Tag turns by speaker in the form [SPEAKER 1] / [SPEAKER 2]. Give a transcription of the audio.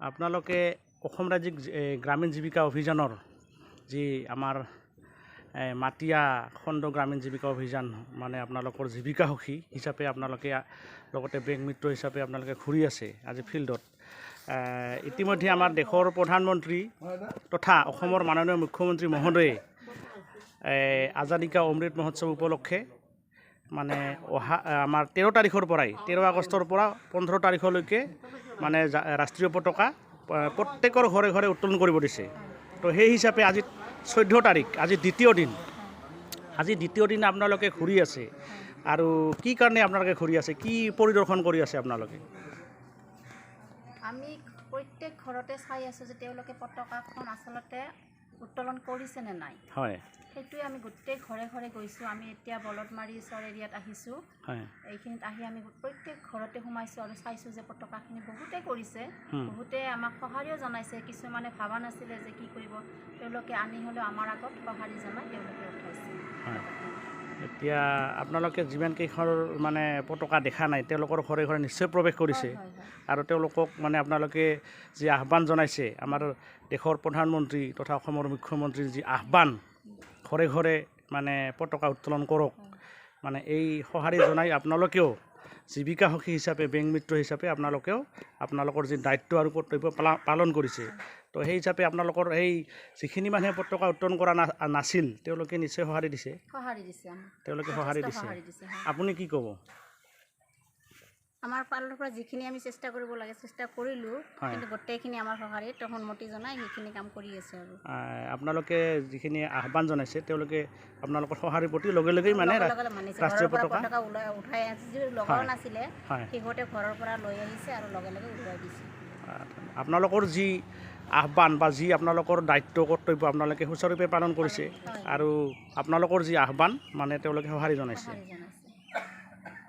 [SPEAKER 1] আপোনালোকে অসম ৰাজ্যিক গ্ৰামীণ জীৱিকা অভিযানৰ যি আমাৰ মাটিয়া খণ্ড গ্ৰামীণ জীৱিকা অভিযান মানে আপোনালোকৰ জীৱিকা সখী হিচাপে আপোনালোকে লগতে বেংক মিত্ৰ হিচাপে আপোনালোকে ঘূৰি আছে আজি ফিল্ডত। ইতিমধ্যে আমাৰ দেশৰ প্ৰধানমন্ত্ৰী তথা অসমৰ মাননীয় মুখ্যমন্ত্ৰী মহোদয়ে আজাদী কা অমৃত মহোৎসৱ উপলক্ষে মানে অহা আমাৰ 13 তাৰিখৰ পৰাই 13 আগষ্টৰ পৰা 15 তাৰিখলৈকে মানে ৰাষ্ট্ৰীয় পতাকা প্ৰত্যেকৰ ঘৰে ঘৰে উত্তোলন কৰিব দিছে। তো সেই হিচাপে আজি 14 তাৰিখ, আজি দ্বিতীয় দিন আপোনালোকে ঘূৰি আছে। আৰু কি কাৰণে আপোনালোকে ঘূৰি আছে, কি পৰিদৰ্শন কৰি আছে আপোনালোকে?
[SPEAKER 2] আমি প্ৰত্যেক ঘৰতে চাই আছোঁ যে তেওঁলোকে পতাকাখন আচলতে উত্তোলন কৰিছে নে নাই।
[SPEAKER 1] হয়,
[SPEAKER 2] সেইটোৱে আমি গোটেই ঘৰে ঘৰে গৈছোঁ। আমি এতিয়া বলদমাৰী চৰ এৰিয়াত আহিছোঁ। এইখিনিত আহি আমি প্ৰত্যেক ঘৰতে সোমাইছোঁ আৰু চাইছোঁ যে পতাকাখিনি বহুতে কৰিছে, বহুতে আমাক সঁহাৰিও জনাইছে। কিছুমানে ভাবা নাছিলে যে কি কৰিব, তেওঁলোকে আনি হ'লেও আমাৰ আগত সঁহাৰি জনাই তেওঁলোকে উঠাইছে।
[SPEAKER 1] এতিয়া আপোনালোকে যিমানকেইখন মানে পতাকা দেখা নাই তেওঁলোকৰ ঘৰে ঘৰে নিশ্চয় প্ৰৱেশ কৰিছে। আৰু তেওঁলোকক মানে আপোনালোকে যি আহ্বান জনাইছে, আমাৰ দেশৰ প্ৰধানমন্ত্ৰী তথা অসমৰ মুখ্যমন্ত্ৰীৰ যি আহ্বান, ঘৰে ঘৰে মানে পতাকা উত্তোলন কৰক, মানে এই সঁহাৰি জনাই আপোনালোকেও জীৱিকা সখী হিচাপে বেংক মিত্ৰ হিচাপে আপোনালোকেও আপোনালোকৰ যি দায়িত্ব আৰু কৰ্তব্য পালন কৰিছে। তো সেই হিচাপে আপোনালোকৰ এই যিখিনি মানুহে পতাকা উত্তোলন কৰা নাছিল তেওঁলোকে নিশ্চয় সঁহাৰি দিছে। তেওঁলোকে সঁহাৰি দিছে। আপুনি কি ক'ব?
[SPEAKER 2] আমাৰ ফালৰ পৰা যিখিনি আমি চেষ্টা কৰিব লাগে চেষ্টা কৰিলোঁ, কিন্তু গোটেইখিনি আমাৰ সঁহাৰিত সন্মতি জনাই সেইখিনি কাম কৰি আছে। আৰু
[SPEAKER 1] আপোনালোকে যিখিনি আহ্বান জনাইছে তেওঁলোকে আপোনালোকৰ সঁহাৰিৰ প্ৰতি লগে লগেই মানে ৰাষ্ট্ৰীয় পতাকা
[SPEAKER 2] উঠাই লগৰ নাছিলে, সিহঁতে ঘৰৰ পৰা লৈ আহিছে আৰু লগে লগে উৰুৱাই দিছে।
[SPEAKER 1] আপোনালোকৰ যি আহ্বান বা যি আপোনালোকৰ দায়িত্ব কৰ্তব্য আপোনালোকে সুচাৰুৰূপে পালন কৰিছে, আৰু আপোনালোকৰ যি আহ্বান মানে তেওঁলোকে সঁহাৰি জনাইছে।